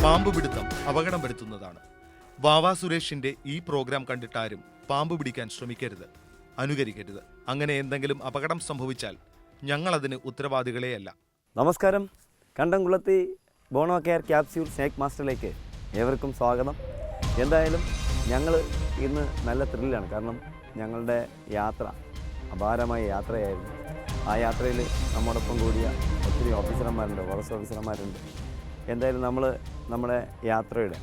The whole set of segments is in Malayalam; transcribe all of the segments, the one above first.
പാമ്പ് പിടുത്തം അപകടം വരുത്തുന്നതാണ്. വാവാ സുരേഷിന്റെ ഈ പ്രോഗ്രാം കണ്ടിട്ടാരും പാമ്പ് പിടിക്കാൻ ശ്രമിക്കരുത്, അനുകരിക്കരുത്. അങ്ങനെ എന്തെങ്കിലും അപകടം സംഭവിച്ചാൽ ഞങ്ങളതിന് ഉത്തരവാദികളെയല്ല. നമസ്കാരം. കണ്ടംകുളത്തി ബോണോ കെയർ ക്യാപ്സ്യൂൾ സ്നേക്ക് മാസ്റ്ററിലേക്ക് ഏവർക്കും സ്വാഗതം. എന്തായാലും ഞങ്ങൾ ഇന്ന് നല്ല ത്രില്ലാണ്. കാരണം ഞങ്ങളുടെ യാത്ര അപാരമായ യാത്രയായിരുന്നു. ആ യാത്രയിൽ നമ്മോടൊപ്പം കൂടിയ ഒത്തിരി ഓഫീസർമാരുണ്ട്, ഫോറസ്റ്റ് ഓഫീസർമാരുണ്ട്. എന്തായാലും നമ്മുടെ യാത്രയുടെ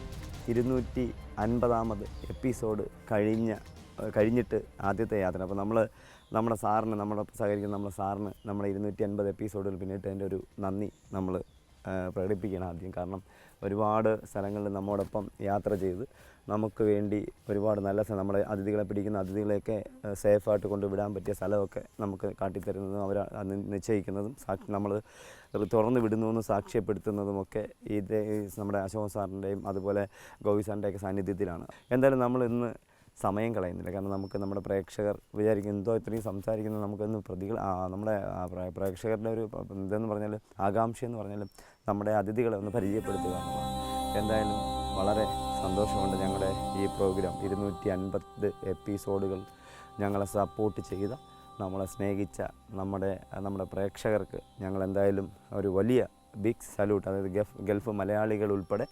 250ാമത് എപ്പിസോഡ് കഴിഞ്ഞിട്ട് ആദ്യത്തെ യാത്ര. അപ്പോൾ നമ്മുടെ സാറിന്, നമ്മളൊപ്പം സഹകരിക്കുന്ന നമ്മുടെ സാറിന് നമ്മുടെ 250 എപ്പിസോഡിൽ പിന്നിട്ട് അതിൻ്റെ ഒരു നന്ദി നമ്മൾ പ്രകടിപ്പിക്കണം ആദ്യം. കാരണം ഒരുപാട് സ്ഥലങ്ങളിൽ നമ്മോടൊപ്പം യാത്ര ചെയ്ത് നമുക്ക് വേണ്ടി ഒരുപാട് നല്ല നമ്മുടെ അതിഥികളെ പിടിക്കുന്ന അതിഥികളെയൊക്കെ സേഫായിട്ട് കൊണ്ടുവിടാൻ പറ്റിയ സ്ഥലമൊക്കെ നമുക്ക് കാട്ടിത്തരുന്നതും അവർ നിശ്ചയിക്കുന്നതും നമ്മൾ തുറന്നു വിടുന്നുവെന്ന് സാക്ഷ്യപ്പെടുത്തുന്നതുമൊക്കെ നമ്മുടെ അശോക് സാറിൻ്റെയും അതുപോലെ ഗോവി സാറിൻ്റെയൊക്കെ സാന്നിധ്യത്തിലാണ്. എന്തായാലും നമ്മൾ ഇന്ന് സമയം കളയുന്നില്ല. കാരണം നമുക്ക് നമ്മുടെ പ്രേക്ഷകർ വിചാരിക്കും എന്തോ ഇത്രയും സംസാരിക്കുന്നത് നമുക്കൊന്ന് നമ്മുടെ പ്രേക്ഷകരുടെ ഒരു ഇതെന്ന് പറഞ്ഞാൽ ആകാംക്ഷ എന്ന് പറഞ്ഞാലും നമ്മുടെ അതിഥികളെ ഒന്ന് പരിചയപ്പെടുത്തുക എന്നുള്ളതാണ്. എന്തായാലും വളരെ സന്തോഷമുണ്ട്. ഞങ്ങളുടെ ഈ പ്രോഗ്രാം 250 എപ്പിസോഡുകൾ ഞങ്ങളെ സപ്പോർട്ട് ചെയ്ത, നമ്മളെ സ്നേഹിച്ച നമ്മുടെ പ്രേക്ഷകർക്ക് ഞങ്ങൾ എന്തായാലും ഒരു വലിയ ബിഗ് സല്യൂട്ട്. അതായത് ഗൾഫ് മലയാളികൾ ഉൾപ്പെടെ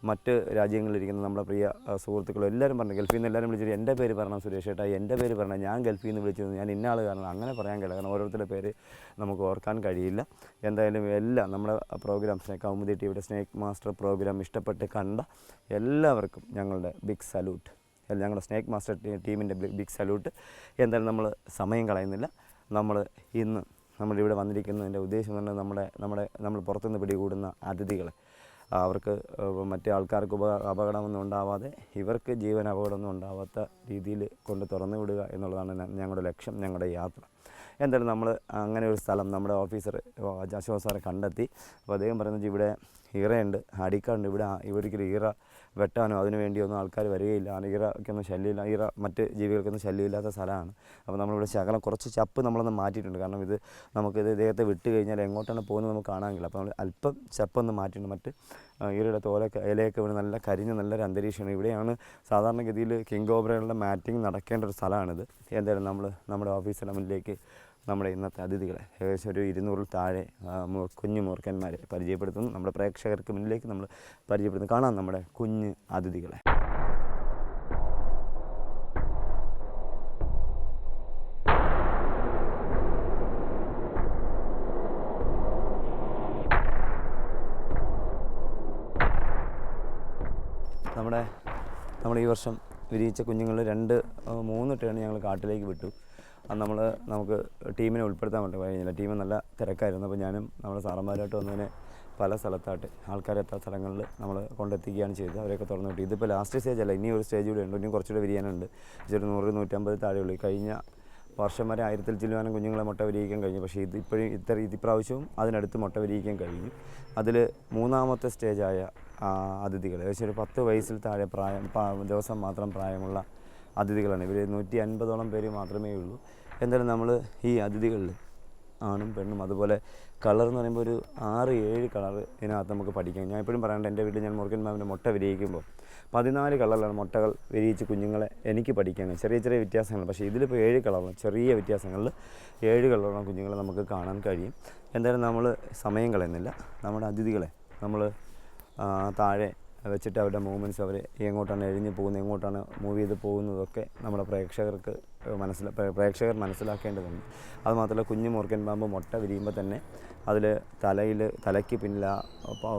മറ്റ് രാജ്യങ്ങളിലിരിക്കുന്ന നമ്മുടെ പ്രിയ സുഹൃത്തുക്കളും എല്ലാവരും പറഞ്ഞു, ഗൾഫിൽ നിന്ന് എല്ലാവരും വിളിച്ചിട്ട് എൻ്റെ പേര് പറയണം സുരേഷ് ഏട്ടാ, എൻ്റെ പേര് പറയണം, ഞാൻ ഗൾഫിൽ നിന്ന് വിളിച്ചിരുന്നു, ഞാൻ ഇന്ന ആൾ കാരണം അങ്ങനെ പറയാൻ കഴിയില്ല. കാരണം ഓരോരുത്തരുടെ പേര് നമുക്ക് ഓർക്കാൻ കഴിയില്ല. എന്തായാലും എല്ലാം നമ്മുടെ പ്രോഗ്രാംസിനെ കൗമുദി ടിവിയുടെ സ്നേക്ക് മാസ്റ്റർ പ്രോഗ്രാം ഇഷ്ടപ്പെട്ട് കണ്ട എല്ലാവർക്കും ഞങ്ങളുടെ ബിഗ് സല്യൂട്ട്, ഞങ്ങളുടെ സ്നേക്ക് മാസ്റ്റർ ടീമിൻ്റെ ബിഗ് സല്യൂട്ട്. എന്തായാലും നമ്മൾ സമയം കളയുന്നില്ല. ഇന്ന് നമ്മളിവിടെ വന്നിരിക്കുന്നതിൻ്റെ ഉദ്ദേശം എന്ന് പറഞ്ഞാൽ നമ്മൾ പുറത്തുനിന്ന് പിടികൂടുന്ന അതിഥികളെ അവർക്ക് മറ്റേ ആൾക്കാർക്ക് അപകടമൊന്നും ഉണ്ടാവാതെ ഇവർക്ക് ജീവൻ അപകടമൊന്നും ഉണ്ടാവാത്ത രീതിയിൽ കൊണ്ട് തുറന്നു വിടുക എന്നുള്ളതാണ് ഞങ്ങളുടെ ലക്ഷ്യം, ഞങ്ങളുടെ യാത്ര. എന്തായാലും നമ്മൾ അങ്ങനെ ഒരു സ്ഥലം നമ്മുടെ ഓഫീസർ അശോക് സാറെ കണ്ടെത്തി. അപ്പോൾ അദ്ദേഹം പറയുന്നത് ഇവിടെ ഈറയുണ്ട്, അടിക്കാറുണ്ട്, ഇവർക്കൊരു ഈറ വെട്ടാനോ അതിനു വേണ്ടിയൊന്നും ആൾക്കാർ വരികയില്ല, ഈറയ്ക്കൊന്നും ശല്യമില്ല, ഈറ മറ്റ് ജീവികൾക്കൊന്നും ശല്യമില്ലാത്ത സ്ഥലമാണ്. അപ്പോൾ നമ്മളിവിടെ ശകലം കുറച്ച് ചപ്പ് നമ്മളൊന്ന് മാറ്റിയിട്ടുണ്ട്. കാരണം നമുക്കിത് ഇദ്ദേഹത്തെ വിട്ട് കഴിഞ്ഞാൽ എങ്ങോട്ടാണ് പോകുന്നത് നമുക്ക് കാണാൻ കഴിയില്ല. അപ്പോൾ നമ്മൾ അല്പം ചപ്പൊന്ന് മാറ്റിയിട്ടുണ്ട്. മറ്റ് ഈറയുടെ ഇലയൊക്കെ ഇവിടെ നല്ല കരിഞ്ഞ നല്ലൊരു അന്തരീക്ഷമാണ്. ഇവിടെയാണ് സാധാരണഗതിയിൽ കിങ് കോബ്രകളുടെ മാറ്റിംഗ് നടക്കേണ്ട ഒരു സ്ഥലമാണിത്. എന്തായാലും നമ്മുടെ ഓഫീസിൻ്റെ മുന്നിലേക്ക് നമ്മുടെ ഇന്നത്തെ അതിഥികളെ ഏകദേശം ഒരു 200-ൽ താഴെ കുഞ്ഞു മൂർഖന്മാരെ പരിചയപ്പെടുത്തുന്നു. നമ്മുടെ പ്രേക്ഷകർക്ക് മുന്നിലേക്ക് നമ്മൾ പരിചയപ്പെടുത്തുന്നു. കാണാം നമ്മുടെ കുഞ്ഞ് അതിഥികളെ. നമ്മൾ ഈ വർഷം വിരിയിച്ച കുഞ്ഞുങ്ങൾ 2-3 ടേൺ ഞങ്ങൾ കാട്ടിലേക്ക് വിട്ടു. അത് നമുക്ക് ടീമിനെ ഉൾപ്പെടുത്താൻ വേണ്ടി കഴിഞ്ഞില്ല. ടീം നല്ല തിരക്കായിരുന്നു. അപ്പോൾ ഞാനും നമ്മുടെ സാറന്മാരായിട്ട് വന്നതിനെ പല സ്ഥലത്തായിട്ട് ആൾക്കാരെത്താത്ത സ്ഥലങ്ങളിൽ നമ്മൾ കൊണ്ടെത്തിക്കുകയാണ് ചെയ്തത്. അവരെയൊക്കെ തുറന്നു വിട്ടു. ഇതിപ്പോൾ ലാസ്റ്റ് സ്റ്റേജ് അല്ല, ഇനി ഒരു സ്റ്റേജ് കൂടെ ഉണ്ട്. ഇനിയും കുറച്ചുകൂടെ വിരിയാനുണ്ട്. ഒരു 100-150 താഴെയുള്ളൂ. കഴിഞ്ഞ വർഷം വരെ 1000-ൽ ചില്ലുവാനും കുഞ്ഞുങ്ങളെ മുട്ട വിരിയിക്കാൻ കഴിഞ്ഞു. പക്ഷേ ഇപ്രാവശ്യവും അതിനടുത്ത് മുട്ട വിരിയിക്കാൻ കഴിഞ്ഞു. അതിൽ 3ാമത്തെ സ്റ്റേജായ അതിഥികൾ ഏകദേശം ഒരു 10 വയസ്സിൽ താഴെ ദിവസം മാത്രം പ്രായമുള്ള അതിഥികളാണ്. ഇവർ 150ഓളം പേര് മാത്രമേ ഉള്ളൂ. എന്തായാലും നമ്മൾ ഈ അതിഥികളിൽ ആണും പെണ്ണും അതുപോലെ കളർ എന്ന് പറയുമ്പോൾ ഒരു 6-7 കളർ ഇതിനകത്ത് നമുക്ക് പഠിക്കാം. ഞാൻ എപ്പോഴും പറയാറുണ്ട്, എൻ്റെ വീട്ടിൽ ഞാൻ മുറുക്കൻ മാവിൻ്റെ മുട്ട വിരിയിക്കുമ്പോൾ 14 കളറിലാണ് മുട്ടകൾ വിരിയിച്ച് കുഞ്ഞുങ്ങളെ എനിക്ക് പഠിക്കാൻ. ചെറിയ വ്യത്യാസങ്ങൾ. പക്ഷേ ഇതിലിപ്പോൾ 7 കളറാണ്. ചെറിയ വ്യത്യാസങ്ങളിൽ 7 കളറുള്ള കുഞ്ഞുങ്ങളെ നമുക്ക് കാണാൻ കഴിയും. എന്തായാലും നമ്മൾ സമയം കളയുന്നില്ല. നമ്മുടെ അതിഥികളെ നമ്മൾ താഴെ വെച്ചിട്ട് അവരുടെ മൂവ്മെൻറ്റ്സ്, അവർ എങ്ങോട്ടാണ് എഴിഞ്ഞ് പോകുന്നത്, എങ്ങോട്ടാണ് മൂവ് ചെയ്ത് പോകുന്നതൊക്കെ നമ്മുടെ പ്രേക്ഷകർ മനസ്സിലാക്കേണ്ടതുണ്ട്. അതുമാത്രമല്ല, കുഞ്ഞു മൂർഖൻ പാമ്പ് മുട്ട വിരിയുമ്പോൾ തന്നെ അതിൽ തലയ്ക്ക് പിന്നിൽ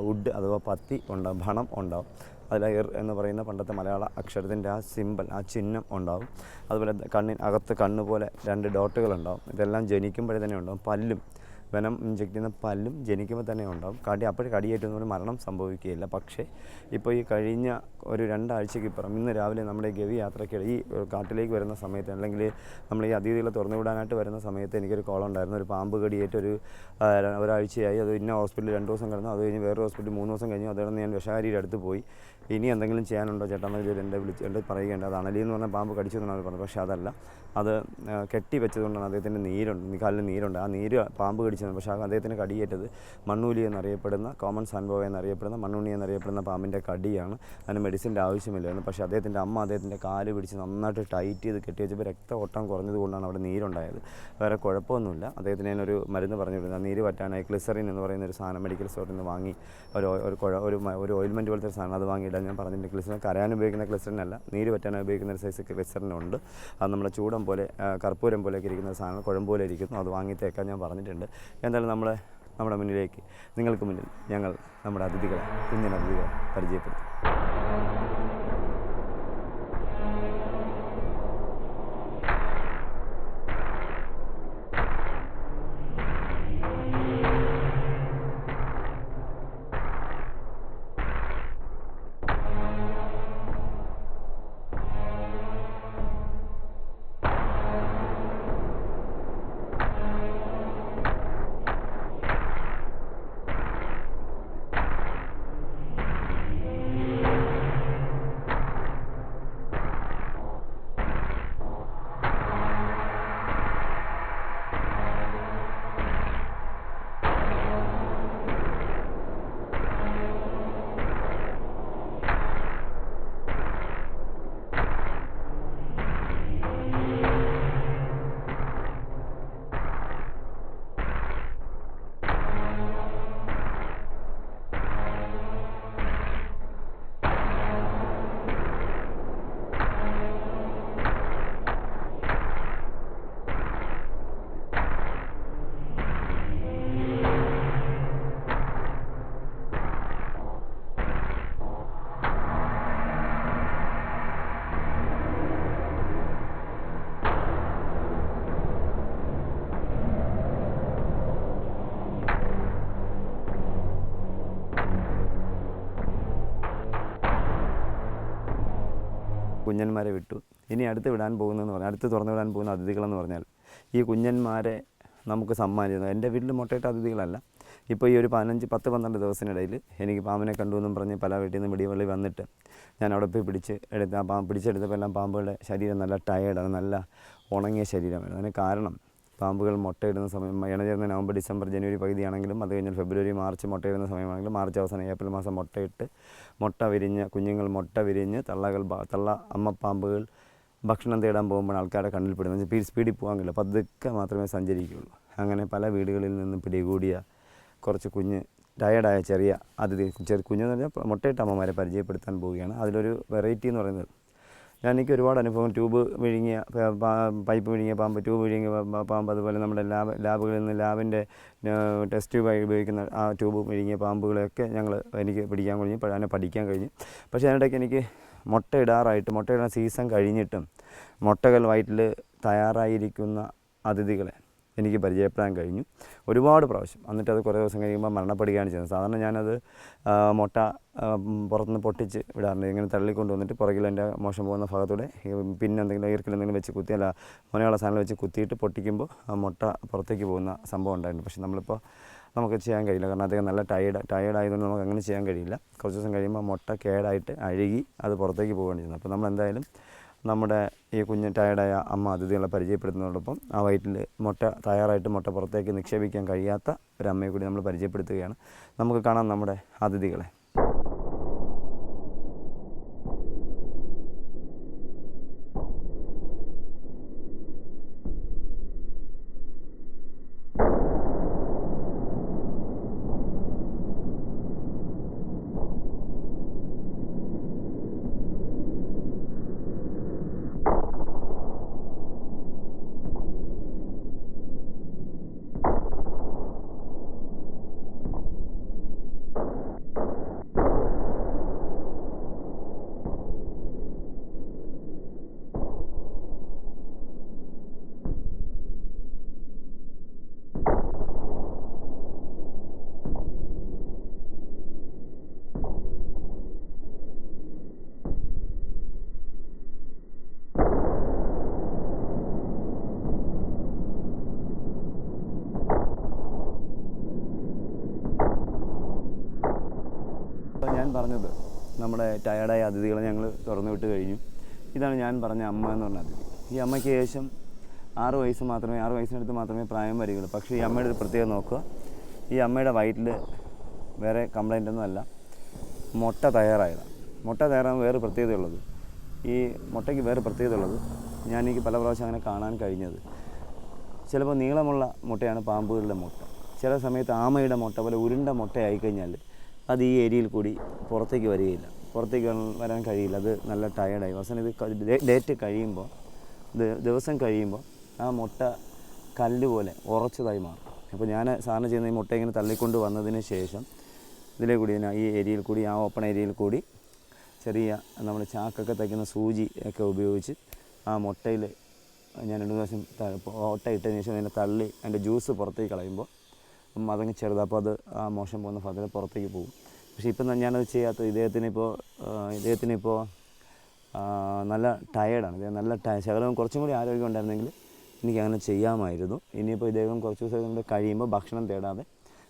വുഡ് അഥവാ പത്തി ഉണ്ടാവും, ഭണം ഉണ്ടാവും. അതിൽ എന്ന് പറയുന്ന പണ്ടത്തെ മലയാള അക്ഷരത്തിൻ്റെ ആ സിമ്പൽ, ആ ചിഹ്നം ഉണ്ടാവും. അതുപോലെ അകത്ത് കണ്ണ് പോലെ 2 ഡോട്ടുകളുണ്ടാവും. ഇതെല്ലാം ജനിക്കുമ്പോഴേ തന്നെ ഉണ്ടാവും. പല്ലും വെനം ഇഞ്ചെക്ട് ചെയ്യുന്ന പല്ലും ജനിക്കുമ്പോൾ തന്നെ ഉണ്ടാവും. അപ്പോഴും കടിയേറ്റുന്നൊരു മരണം സംഭവിക്കുകയില്ല. പക്ഷേ ഇപ്പോൾ ഈ കഴിഞ്ഞ ഒരു 2 ആഴ്ചയ്ക്കിപ്പുറം ഇന്ന് രാവിലെ നമ്മുടെ ഗവി യാത്രയ്ക്കിടെ ഈ കാട്ടിലേക്ക് വരുന്ന സമയത്ത്, അല്ലെങ്കിൽ നമ്മൾ ഈ അതിഥികളെ തുറന്നു വിടാനായിട്ട് വരുന്ന സമയത്ത് എനിക്കൊരു കോൾ ഉണ്ടായിരുന്നു. ഒരു പാമ്പ് കടിയേറ്റ് ഒരാഴ്ചയായി. അത് ഇന്ന ഹോസ്പിറ്റലിൽ 2 ദിവസം കിടന്നു. അത് കഴിഞ്ഞ് വേറെ ഹോസ്പിറ്റലിൽ 3 ദിവസം കഴിഞ്ഞു. അതുകൊണ്ട് ഞാൻ വിഷകാരിയുടെ അടുത്ത് പോയി. ഇനി എന്തെങ്കിലും ചെയ്യാനുണ്ടോ ചേട്ടാ എന്ന് ചോദിച്ചാൽ എൻ്റെ പറയുകയുണ്ട്. അത് അണലി എന്ന് പറഞ്ഞാൽ പാമ്പ് കടിച്ചു എന്നാണ് പറഞ്ഞത്. പക്ഷേ അതല്ല, അത് കെട്ടി വെച്ചതുകൊണ്ടാണ് അദ്ദേഹത്തിൻ്റെ നീരുണ്ട്, കാലിൽ നീരുണ്ട്. ആ നീര് പാമ്പ് കടിച്ചത്. പക്ഷേ അദ്ദേഹത്തിന് കടിയേറ്റത് മണ്ണൂലി എന്നറിയപ്പെടുന്ന, കോമൺ സാൻബോവ എന്നറിയപ്പെടുന്ന, മണ്ണുണ്ണി എന്നറിയപ്പെടുന്ന പാമ്പിൻ്റെ കടിയാണ്. അതിന് മെഡിസിൻ്റെ ആവശ്യമില്ലായിരുന്നു. പക്ഷേ അദ്ദേഹത്തിൻ്റെ അമ്മ അദ്ദേഹത്തിൻ്റെ കാല് പിടിച്ച് നന്നായിട്ട് ടൈറ്റ് ചെയ്ത് കെട്ടി വെച്ചപ്പോൾ രക്തഓട്ടം കുറഞ്ഞതുകൊണ്ടാണ് അവിടെ നീരുണ്ടായത്. വേറെ കുഴപ്പമൊന്നുമില്ല. അദ്ദേഹത്തിന് ഞാനൊരു മരുന്ന് പറഞ്ഞു കൊടുത്തു. ആ നീര് പറ്റാനായി ഗ്ലിസറിൻ എന്ന് പറയുന്ന ഒരു സാധനം മെഡിക്കൽ സ്റ്റോറിൽ നിന്ന് വാങ്ങി, ഒരു ഓയിൽമെൻറ്റ് പോലത്തെ ഒരു സാധനം അത് വാങ്ങിയിടാൻ ഞാൻ പറഞ്ഞിട്ടുണ്ട്. ഗ്ലിസറിൻ കരയാൻ ഉപയോഗിക്കുന്ന ഗ്ലിസറിനല്ല, നീര് പറ്റാൻ ഉപയോഗിക്കുന്ന ഒരു സൈസ് ഗ്ലിസറിനുണ്ട്. അത് നമ്മുടെ ചൂടം പോലെ കർപ്പൂരം പോലെയൊക്കെ ഇരിക്കുന്ന സാധനം, കുഴമ്പ് പോലെ ഇരിക്കുന്നു. അത് വാങ്ങി തേക്കാൻ ഞാൻ പറഞ്ഞിട്ടുണ്ട്. എന്തായാലും നമ്മുടെ മുന്നിലേക്ക്, നിങ്ങൾക്ക് മുന്നിൽ ഞങ്ങൾ നമ്മുടെ അതിഥികളെ, കുഞ്ഞൻ അതിഥികളെ പരിചയപ്പെടുത്തും. കുഞ്ഞന്മാരെ വിട്ടു. ഇനി അടുത്ത് വിടാൻ പോകുന്നതെന്ന് പറഞ്ഞാൽ, അടുത്ത് തുറന്നു വിടാൻ പോകുന്ന അതിഥികളെന്ന് പറഞ്ഞാൽ ഈ കുഞ്ഞന്മാരെ നമുക്ക് സമ്മാനിക്കുന്നത്. എൻ്റെ വീട്ടിൽ മുട്ടയിട്ട അതിഥികളല്ല. ഇപ്പോൾ ഈ ഒരു 10-12 ദിവസത്തിനിടയിൽ എനിക്ക് പാമ്പിനെ കണ്ടു എന്നും പറഞ്ഞ് പല വീട്ടിൽ നിന്ന് വെടിവള്ളി വന്നിട്ട് ഞാൻ അവിടെ പോയി പിടിച്ചെടുത്തപ്പോൾ എല്ലാം പാമ്പുകളുടെ ശരീരം നല്ല ടയേർഡാണ്, നല്ല ഉണങ്ങിയ ശരീരമായിരുന്നു. അതിന് കാരണം പാമ്പുകൾ മുട്ടയിടുന്ന സമയം ഇണചേർന്ന നവംബർ, ഡിസംബർ, ജനുവരി പകുതിയാണെങ്കിലും, അത് കഴിഞ്ഞാൽ ഫെബ്രുവരി, മാർച്ച് മുട്ടയിടുന്ന സമയമാണെങ്കിലും, മാർച്ച് അവസാനം ഏപ്രിൽ മാസം മുട്ട വിരിഞ്ഞ് കുഞ്ഞുങ്ങൾ മുട്ട വിരിഞ്ഞ് തള്ള അമ്മ പാമ്പുകൾ ഭക്ഷണം തേടാൻ പോകുമ്പോൾ ആൾക്കാരുടെ കണ്ണിൽ പെടുന്നത് സ്പീഡിൽ പോകാൻ കഴിയില്ല, പതുക്കെ മാത്രമേ സഞ്ചരിക്കുകയുള്ളൂ. അങ്ങനെ പല വീടുകളിൽ നിന്ന് പിടികൂടിയ കുറച്ച് ടയേർഡായ ചെറിയ കുഞ്ഞെന്ന് പറഞ്ഞാൽ മുട്ടയിട്ട അമ്മമാരെ പരിചയപ്പെടുത്താൻ പോവുകയാണ്. അതിലൊരു വെറൈറ്റി എന്ന് പറയുന്നത്, എനിക്ക് ഒരുപാട് അനുഭവം, പൈപ്പ് വിഴുങ്ങിയ പാമ്പ്, ട്യൂബ് വിഴുങ്ങിയ പാമ്പ്, അതുപോലെ നമ്മുടെ ലാബുകളിൽ നിന്ന് ലാബിൻ്റെ ടെസ്റ്റ് ട്യൂബായി ഉപയോഗിക്കുന്ന ആ ട്യൂബ് വിഴുങ്ങിയ പാമ്പുകളെയൊക്കെ എനിക്ക് പിടിക്കാൻ കഴിഞ്ഞു, അതിനെ പഠിക്കാൻ കഴിഞ്ഞു. പക്ഷേ അതിനിടയ്ക്ക് എനിക്ക് മുട്ടയിടാൻ സീസൺ കഴിഞ്ഞിട്ടും മുട്ടകൾ വയറ്റിൽ തയ്യാറായിരിക്കുന്ന അതിഥികളെ എനിക്ക് പരിചയപ്പെടാൻ കഴിഞ്ഞു ഒരുപാട് പ്രാവശ്യം. എന്നിട്ട് അത് കുറേ ദിവസം കഴിയുമ്പോൾ മരണപ്പെടുകയാണ് ചെയ്യുന്നത്. സാധാരണ ഞാനത് മുട്ട പുറത്തുനിന്ന് പൊട്ടിച്ച് വിടാറുണ്ട്. ഇങ്ങനെ തള്ളിക്കൊണ്ട് വന്നിട്ട് പുറകിൽ എൻ്റെ മോശം പോകുന്ന ഭാഗത്തൂടെ പിന്നെ ഈർക്കിലെന്തെങ്കിലും വെച്ച് കുത്തി, അല്ല മുനയുള്ള സാധനം വെച്ച് കുത്തിയിട്ട് പൊട്ടിക്കുമ്പോൾ ആ മുട്ട പുറത്തേക്ക് പോകുന്ന സംഭവം ഉണ്ടായിരുന്നു. പക്ഷേ നമുക്ക് ചെയ്യാൻ കഴിയില്ല, കാരണം അദ്ദേഹം നല്ല ടയേർഡായതുകൊണ്ട് നമുക്ക് അങ്ങനെ ചെയ്യാൻ കഴിയില്ല. കുറച്ച് ദിവസം കഴിയുമ്പോൾ മുട്ട കേടായിട്ട് അഴുകി അത് പുറത്തേക്ക് പോവുകയാണ് ചെയ്യുന്നത്. അപ്പോൾ നമ്മളെന്തായാലും നമ്മുടെ ഈ ടയേർഡായ അമ്മ അതിഥികളെ പരിചയപ്പെടുത്തുന്നതോടൊപ്പം ആ വയറ്റിൽ തയ്യാറായിട്ട് മുട്ട പുറത്തേക്ക് നിക്ഷേപിക്കാൻ കഴിയാത്ത ഒരു അമ്മയെ കൂടി നമ്മൾ പരിചയപ്പെടുത്തുകയാണ്. നമുക്ക് കാണാം നമ്മുടെ അതിഥികളെ. ഞാൻ പറഞ്ഞത് നമ്മുടെ ടയർഡായ അതിഥികളെ ഞങ്ങൾ തുറന്നു വിട്ട് കഴിഞ്ഞു. ഇതാണ് ഞാൻ പറഞ്ഞ അമ്മ എന്ന് പറഞ്ഞ അതിഥി. ഈ അമ്മയ്ക്ക് ഏകദേശം 6 വയസ്സിനടുത്ത് മാത്രമേ പ്രായം വരികയുള്ളൂ. പക്ഷേ ഈ അമ്മയുടെ ഒരു പ്രത്യേകത നോക്കുക, ഈ അമ്മയുടെ വയറ്റിൽ വേറെ കംപ്ലൈൻ്റ് ഒന്നും അല്ല, മുട്ട തയ്യാറായതാണ്. മുട്ട തയ്യാറാകുമ്പോൾ വേറെ പ്രത്യേകതയുള്ളത്, ഈ മുട്ടയ്ക്ക് വേറെ പ്രത്യേകതയുള്ളത്, എനിക്ക് പല പ്രാവശ്യം അങ്ങനെ കാണാൻ കഴിഞ്ഞത്, ചിലപ്പോൾ നീളമുള്ള മുട്ടയാണ് പാമ്പുകളുടെ മുട്ട. ചില സമയത്ത് ആമയുടെ മുട്ട പോലെ ഉരുണ്ട മുട്ടയായിക്കഴിഞ്ഞാൽ അത് ഈ ഏരിയയിൽ കൂടി പുറത്തേക്ക് വരികയില്ല, പുറത്തേക്ക് വരാൻ കഴിയില്ല. അത് നല്ല ടയർഡായി അവസാനം ഇത് ഡേറ്റ് കഴിയുമ്പോൾ, ദിവസം കഴിയുമ്പോൾ ആ മുട്ട കല്ല് പോലെ ഉറച്ചതായി മാറും. അപ്പോൾ ഞാൻ സാറിന് ചെയ്യുന്ന ഈ മുട്ട ഇങ്ങനെ തള്ളിക്കൊണ്ട് വന്നതിന് ശേഷം ഇതിലേ കൂടി ഈ ഏരിയയിൽ കൂടി, ആ ഓപ്പൺ ഏരിയയിൽ കൂടി ചെറിയ നമ്മൾ ചാക്കൊക്കെ തയ്ക്കുന്ന സൂചി ഒക്കെ ഉപയോഗിച്ച് ആ മുട്ടയിൽ ഞാൻ 2 പ്രാവശ്യം ഓട്ട ഇട്ടതിന് ശേഷം അതിനെ തള്ളി അതിൻ്റെ ജ്യൂസ് പുറത്തേക്ക് കളയുമ്പോൾ അതങ്ങ് ചെറുതാണ്. അപ്പോൾ അത് ആ മോശം പോകുന്ന ഭാഗത്തിൽ പുറത്തേക്ക് പോകും. പക്ഷേ ഇപ്പം ഞാനത് ചെയ്യാത്തത്, ഇദ്ദേഹത്തിനിപ്പോൾ നല്ല ടയേർഡാണ്. നല്ല ശകലം കുറച്ചും കൂടി ആരോഗ്യം ഉണ്ടായിരുന്നെങ്കിൽ എനിക്കങ്ങനെ ചെയ്യാമായിരുന്നു. ഇനിയിപ്പോൾ ഇദ്ദേഹം കുറച്ച് ദിവസം കൂടെ കഴിയുമ്പോൾ ഭക്ഷണം തേടാതെ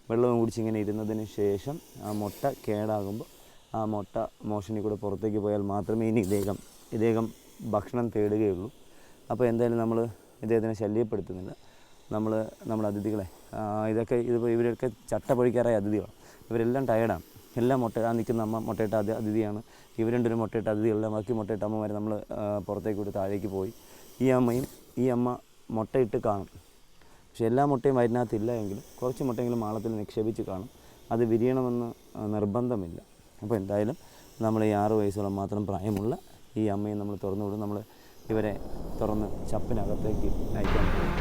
വെള്ളവും കുടിച്ചിങ്ങനെ ഇരുന്നതിന് ശേഷം ആ മുട്ട കേടാകുമ്പോൾ ആ മുട്ട മോഷനിൽ കൂടെ പുറത്തേക്ക് പോയാൽ മാത്രമേ ഇനി ഇദ്ദേഹം ഭക്ഷണം തേടുകയുള്ളൂ. അപ്പോൾ എന്തായാലും നമ്മൾ ഇദ്ദേഹത്തിനെ ശല്യപ്പെടുത്തുന്നില്ല. നമ്മുടെ അതിഥികളെ ഇവരൊക്കെ ചട്ടപ്പൊഴിക്കാറായ അതിഥികളാണ്. ഇവരെല്ലാം ടയേർഡാണ്. എല്ലാം നിൽക്കുന്ന അമ്മ മുട്ടയിട്ട അതിഥിയാണ്. ഇവരുണ്ടൊരു മുട്ടയിട്ട അതിഥികളെല്ലാം ബാക്കി മുട്ടയിട്ട അമ്മമാരെ നമ്മൾ പുറത്തേക്ക് വിട്ട് താഴേക്ക് പോയി. ഈ അമ്മ മുട്ടയിട്ട് കാണും. പക്ഷെ എല്ലാ മുട്ടയും വയറ്റിനകത്തില്ല എങ്കിലും കുറച്ച് മുട്ടയെങ്കിലും മാളത്തിൽ നിക്ഷേപിച്ച് കാണും. അത് വിരിയണമെന്ന് നിർബന്ധമില്ല. അപ്പോൾ എന്തായാലും നമ്മൾ ഈ 6 വയസ്സോളം മാത്രം പ്രായമുള്ള ഈ അമ്മയെ നമ്മൾ തുറന്നു വിടും. നമ്മൾ ഇവരെ തുറന്ന് ചപ്പിനകത്തേക്ക് അയക്കാൻ പോകും.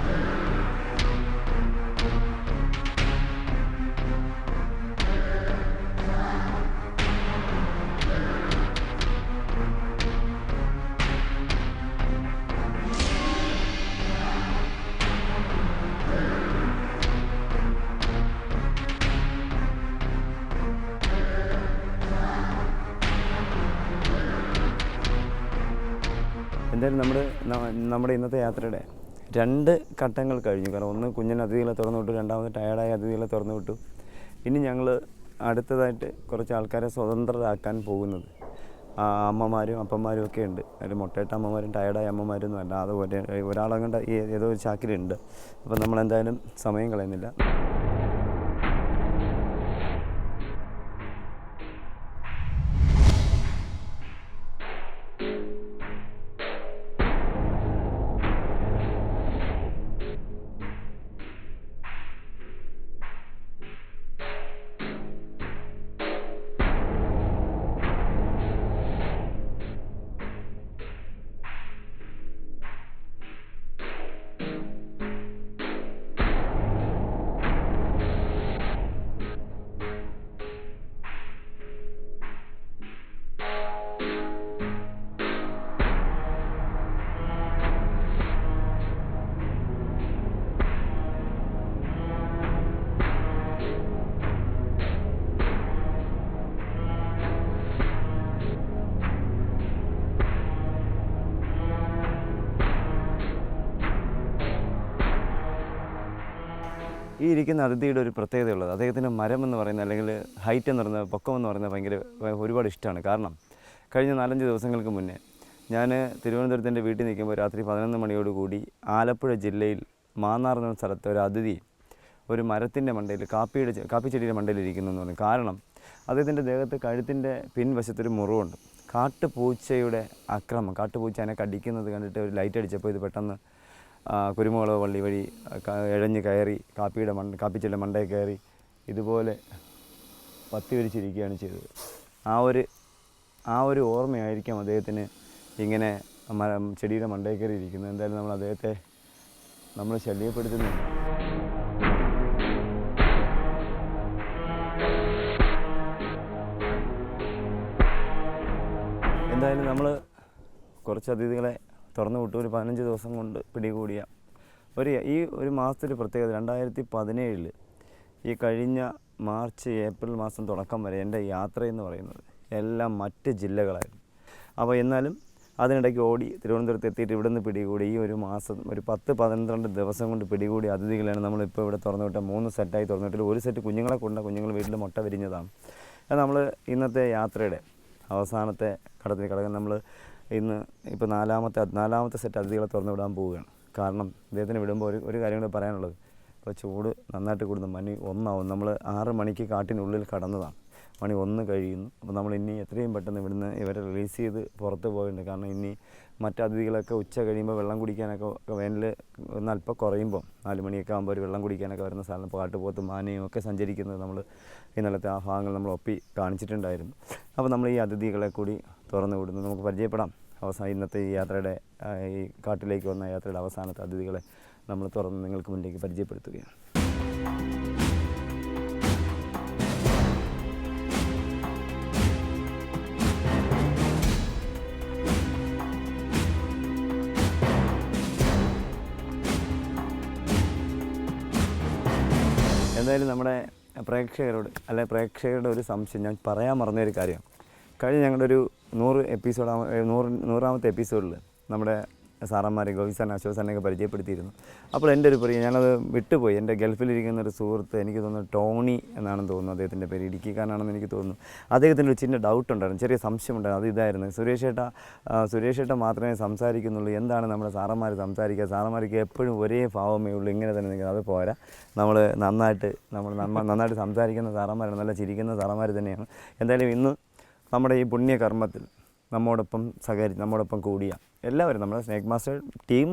എന്തായാലും നമ്മുടെ ഇന്നത്തെ യാത്രയുടെ 2 ഘട്ടങ്ങൾ കഴിഞ്ഞു. കാരണം ഒന്ന് കുഞ്ഞൻ അതിഥികളെ തുറന്നു വിട്ടു, രണ്ടാമത് ടയർഡായ അതിഥികളെ തുറന്നു വിട്ടു. ഇനി ഞങ്ങൾ അടുത്തതായിട്ട് കുറച്ച് ആൾക്കാരെ സ്വതന്ത്രരാക്കാൻ പോകുന്നത് അമ്മമാരും അപ്പന്മാരും ഒക്കെ ഉണ്ട്. അതിൽ മുട്ടയിട്ട അമ്മമാരും ടയർഡായ അമ്മമാരൊന്നും അല്ല, അതുപോലെ ഒരാളങ്ങണ്ട് ഏതോ ഒരു ചാക്കിലുണ്ട്. അപ്പം നമ്മളെന്തായാലും സമയം കളയുന്നില്ല. ഈ ഇരിക്കുന്ന അതിഥിയുടെ ഒരു പ്രത്യേകതയുള്ളത്, അദ്ദേഹത്തിന് മരം എന്ന് പറയുന്നത്, അല്ലെങ്കിൽ ഹൈറ്റ് എന്ന് പറയുന്നത്, പൊക്കം എന്ന് പറയുന്നത് ഒരുപാട് ഇഷ്ടമാണ്. കാരണം കഴിഞ്ഞ 4-5 ദിവസങ്ങൾക്ക് മുന്നേ ഞാൻ തിരുവനന്തപുരത്തിൻ്റെ വീട്ടിൽ നിൽക്കുമ്പോൾ രാത്രി 11 മണിയോടുകൂടി ആലപ്പുഴ ജില്ലയിൽ മാന്നാർ എന്ന സ്ഥലത്ത് ഒരു അതിഥി ഒരു മരത്തിൻ്റെ മണ്ടയിൽ കാപ്പിച്ചെടിയുടെ മണ്ടയിൽ ഇരിക്കുന്നു എന്ന് പറഞ്ഞു. കാരണം അദ്ദേഹത്തിൻ്റെ ദേഹത്ത് കഴുത്തിൻ്റെ പിൻവശത്തൊരു മുറിവുണ്ട്. കാട്ടുപൂച്ചയുടെ ആക്രമണം, കാട്ടുപൂച്ച അതിനെ കടിക്കുന്നത് കണ്ടിട്ട് ഒരു ലൈറ്റ് അടിച്ചപ്പോൾ ഇത് പെട്ടെന്ന് കുരുമുളക് വള്ളി വഴി ഇഴഞ്ഞ് കയറി കാപ്പിച്ചെടിയുടെ മണ്ടയിൽ കയറി ഇതുപോലെ പത്തി വിരിച്ചിരിക്കുകയാണ് ചെയ്തത്. ആ ഒരു ഓർമ്മയായിരിക്കാം അദ്ദേഹത്തിന് ഇങ്ങനെ ചെടിയുടെ മണ്ടയിൽ കയറി ഇരിക്കുന്നത്. എന്തായാലും അദ്ദേഹത്തെ നമ്മൾ ശല്യപ്പെടുത്തുന്നില്ല. എന്തായാലും നമ്മൾ കുറച്ച് അതിഥികളെ തുറന്നു വിട്ടു. ഒരു 15 ദിവസം കൊണ്ട് പിടികൂടിയ ഒരു മാസത്തിൽ പ്രത്യേകത, 2017 ഈ കഴിഞ്ഞ മാർച്ച് ഏപ്രിൽ മാസം തുടക്കം വരെ എൻ്റെ യാത്രയെന്ന് പറയുന്നത് എല്ലാം മറ്റ് ജില്ലകളായിരുന്നു. അപ്പോൾ എന്നാലും അതിനിടയ്ക്ക് ഓടി തിരുവനന്തപുരത്ത് എത്തിയിട്ട് ഇവിടെ നിന്ന് പിടികൂടി ഈ ഒരു മാസം ഒരു 10-12 ദിവസം കൊണ്ട് പിടികൂടി അതിഥികളാണ് നമ്മളിപ്പോൾ ഇവിടെ തുറന്നു വിട്ട 3 സെറ്റായി തുറന്നു വിട്ടിട്ട്. ഒരു സെറ്റ് കുഞ്ഞുങ്ങളെ കൊണ്ട്, കുഞ്ഞുങ്ങൾ വീട്ടിൽ മുട്ട വിരിഞ്ഞതാണ്. അത് നമ്മൾ ഇന്നത്തെ യാത്രയുടെ അവസാനത്തെ ഘട്ടത്തിൽ കിടക്കാൻ നമ്മൾ ഇന്ന് ഇപ്പോൾ നാലാമത്തെ സെറ്റ് അതിഥികളെ തുറന്നു വിടാൻ പോവുകയാണ്. കാരണം ഇദ്ദേഹത്തിന് വിടുമ്പോൾ ഒരു കാര്യം കൂടെ പറയാനുള്ളത്, ഇപ്പോൾ ചൂട് നന്നായിട്ട് കൂടുന്നു. മണി 1 ആവും. നമ്മൾ 6 മണിക്ക് കാട്ടിനുള്ളിൽ കടന്നതാണ്, മണി 1 കഴിയുന്നു. അപ്പോൾ നമ്മൾ ഇനി എത്രയും പെട്ടെന്ന് ഇവിടുന്ന് ഇവരെ റിലീസ് ചെയ്ത് പുറത്ത് പോയിട്ടുണ്ട്. കാരണം ഇനി മറ്റതിഥികളൊക്കെ ഉച്ച കഴിയുമ്പോൾ വെള്ളം കുടിക്കാനൊക്കെ വേനൽ ഒന്ന് അല്പം കുറയുമ്പോൾ 4 മണിയൊക്കെ ആകുമ്പോൾ ഒരു വെള്ളം കുടിക്കാനൊക്കെ വരുന്ന സ്ഥലം കാട്ടുപോത്തും ആനയും ഒക്കെ സഞ്ചരിക്കുന്നത് നമ്മൾ ഇന്നലത്തെ ആ ഭാഗങ്ങൾ നമ്മൾ ഒപ്പി കാണിച്ചിട്ടുണ്ടായിരുന്നു. അപ്പോൾ നമ്മൾ ഈ അതിഥികളെ കൂടി തുറന്നു വിടുന്നു. നമുക്ക് പരിചയപ്പെടാം. ഇന്നത്തെ ഈ യാത്രയുടെ ഈ കാട്ടിലേക്ക് വന്ന യാത്രയുടെ അവസാനത്തെ അതിഥികളെ നമ്മൾ തുറന്ന് നിങ്ങൾക്ക് മുന്നിലേക്ക് പരിചയപ്പെടുത്തുകയാണ്. എന്തായാലും നമ്മുടെ പ്രേക്ഷകരുടെ ഒരു സംശയം ഞാൻ പറയാൻ മറന്നൊരു കാര്യമാണ്. കഴിഞ്ഞ ഞങ്ങളുടെ ഒരു 100ാമത്തെ എപ്പിസോഡിൽ നമ്മുടെ സാറന്മാരെ ഗോവിസാൻ അശോസാനൊക്കെ പരിചയപ്പെടുത്തിയിരുന്നു. അപ്പോൾ എൻ്റെ ഒരു പ്രിയ ഞാനത് വിട്ടുപോയി. എൻ്റെ ഗൾഫിലിരിക്കുന്ന ഒരു സുഹൃത്ത്, എനിക്ക് തോന്നുന്നു ടോണി എന്നാണെന്ന് തോന്നുന്നു അദ്ദേഹത്തിൻ്റെ പേര്, ഇടുക്കിക്കാരനാണെന്ന് എനിക്ക് തോന്നുന്നു. അദ്ദേഹത്തിൻ്റെ ഒരു ചിന്ന ഡൗട്ട് ഉണ്ടായിരുന്നു, ചെറിയ സംശയം ഉണ്ടായിരുന്നു. അത് ഇതായിരുന്നു, സുരേഷ് ഏട്ട മാത്രമേ സംസാരിക്കുന്നുള്ളൂ, എന്താണ് നമ്മുടെ സാറന്മാർ സംസാരിക്കുക? സാറന്മാർക്ക് എപ്പോഴും ഒരേ ഭാവമേ ഉള്ളൂ, ഇങ്ങനെ തന്നെ നിൽക്കുന്നത്. അത് പോരാ, നമ്മൾ നന്നായിട്ട് സംസാരിക്കുന്ന സാറന്മാരാണ്, നല്ല ചിരിക്കുന്ന സാറന്മാർ തന്നെയാണ്. എന്തായാലും ഇന്ന് നമ്മുടെ ഈ പുണ്യകർമ്മത്തിൽ നമ്മോടൊപ്പം കൂടിയ എല്ലാവരും നമ്മുടെ സ്നേക്ക് മാസ്റ്റർ ടീം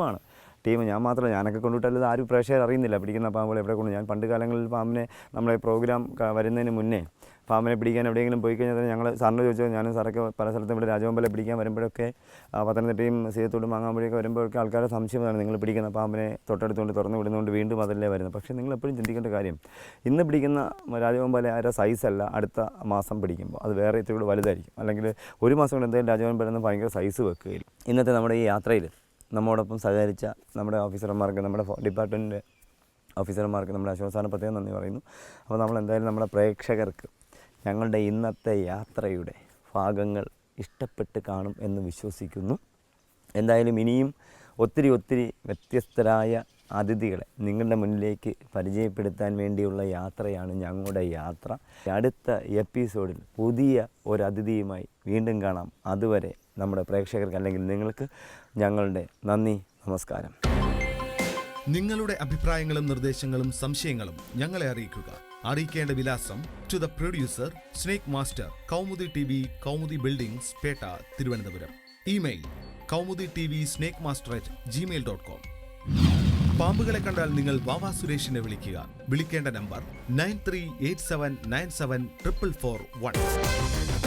ഞാൻ മാത്രമല്ല, ഞാനൊക്കെ കൊണ്ടുവിട്ടല്ലത് ആരും പ്രേക്ഷകർ അറിയുന്നില്ല പിടിക്കുന്ന പാമ്പുകൾ എവിടെ കൊണ്ട്. ഞാൻ പണ്ട് കാലങ്ങളിൽ പാമ്പിനെ നമ്മളെ പ്രോഗ്രാം വരുന്നതിന് മുന്നേ പാമ്പിനെ പിടിക്കാൻ എവിടെയെങ്കിലും പോയി കഴിഞ്ഞാൽ തന്നെ ഞങ്ങൾ സാറിന് ചോദിച്ചാൽ, ഞാനും സാറൊക്കെ പല സ്ഥലത്തും ഇവിടെ രാജവമ്പലെ പിടിക്കാൻ വരുമ്പോഴൊക്കെ പത്തനംതിട്ടയും സീതത്തോടും മാങ്ങാമ്പുഴയൊക്കെ വരുമ്പോഴൊക്കെ ആൾക്കാരുടെ സംശയമാണ്, നിങ്ങൾ പിടിക്കുന്ന പാമ്പിനെ തൊട്ടടുത്തുകൊണ്ട് തുറന്നു വിടുന്നതുകൊണ്ട് വീണ്ടും അതല്ലേ വരുന്നത്. പക്ഷേ നിങ്ങൾ എപ്പോഴും ചിന്തിക്കേണ്ട കാര്യം, ഇന്ന് പിടിക്കുന്ന രാജവമ്പല ആരുടെ സൈസല്ല അടുത്ത മാസം പിടിക്കുമ്പോൾ അത് വേറെ ഇത്തിരി കൂടെ വലുതായിരിക്കും. അല്ലെങ്കിൽ ഒരു മാസം കൊണ്ട് എന്തായാലും രാജവമ്പല ഭയങ്കര സൈസ് വെക്കുകയില്ല. ഇന്നത്തെ നമ്മുടെ ഈ യാത്രയിൽ നമ്മോടൊപ്പം സഹകരിച്ച നമ്മുടെ ഓഫീസർമാർക്ക്, നമ്മുടെ ഡിപ്പാർട്ട്മെൻറ്റ് ഓഫീസർമാർക്ക് നമ്മുടെ അശോസാന പ്രത്യേകം നന്ദി പറയുന്നു. അപ്പോൾ നമ്മൾ എന്തായാലും നമ്മുടെ പ്രേക്ഷകർക്ക് ഞങ്ങളുടെ ഇന്നത്തെ യാത്രയുടെ ഭാഗങ്ങൾ ഇഷ്ടപ്പെട്ട് കാണും എന്ന് വിശ്വസിക്കുന്നു. എന്തായാലും ഇനിയും ഒത്തിരി വ്യത്യസ്തരായ അതിഥികളെ നിങ്ങളുടെ മുന്നിലേക്ക് പരിചയപ്പെടുത്താൻ വേണ്ടിയുള്ള യാത്രയാണ് ഞങ്ങളുടെ യാത്ര. അടുത്ത എപ്പിസോഡിൽ പുതിയ ഒരു അതിഥിയുമായി വീണ്ടും കാണാം. അതുവരെ നമ്മുടെ പ്രേക്ഷകർക്ക് അല്ലെങ്കിൽ നിങ്ങൾക്ക് ഞങ്ങളുടെ നന്ദി, നമസ്കാരം. നിങ്ങളുടെ അഭിപ്രായങ്ങളും നിർദ്ദേശങ്ങളും സംശയങ്ങളും ഞങ്ങളെ അറിയിക്കുക. അറിയിക്കേണ്ട വിലാസം: to the producer, snake master, Kaumudi TV, Kaumudi buildings, Pettah, Thiruvananthapuram. Email: kaumuditv@gmail.com. പാമ്പുകളെ കണ്ടാൽ നിങ്ങൾ വാവാ സുരേഷിനെ വിളിക്കുക. വിളിക്കേണ്ട നമ്പർ 9387974441.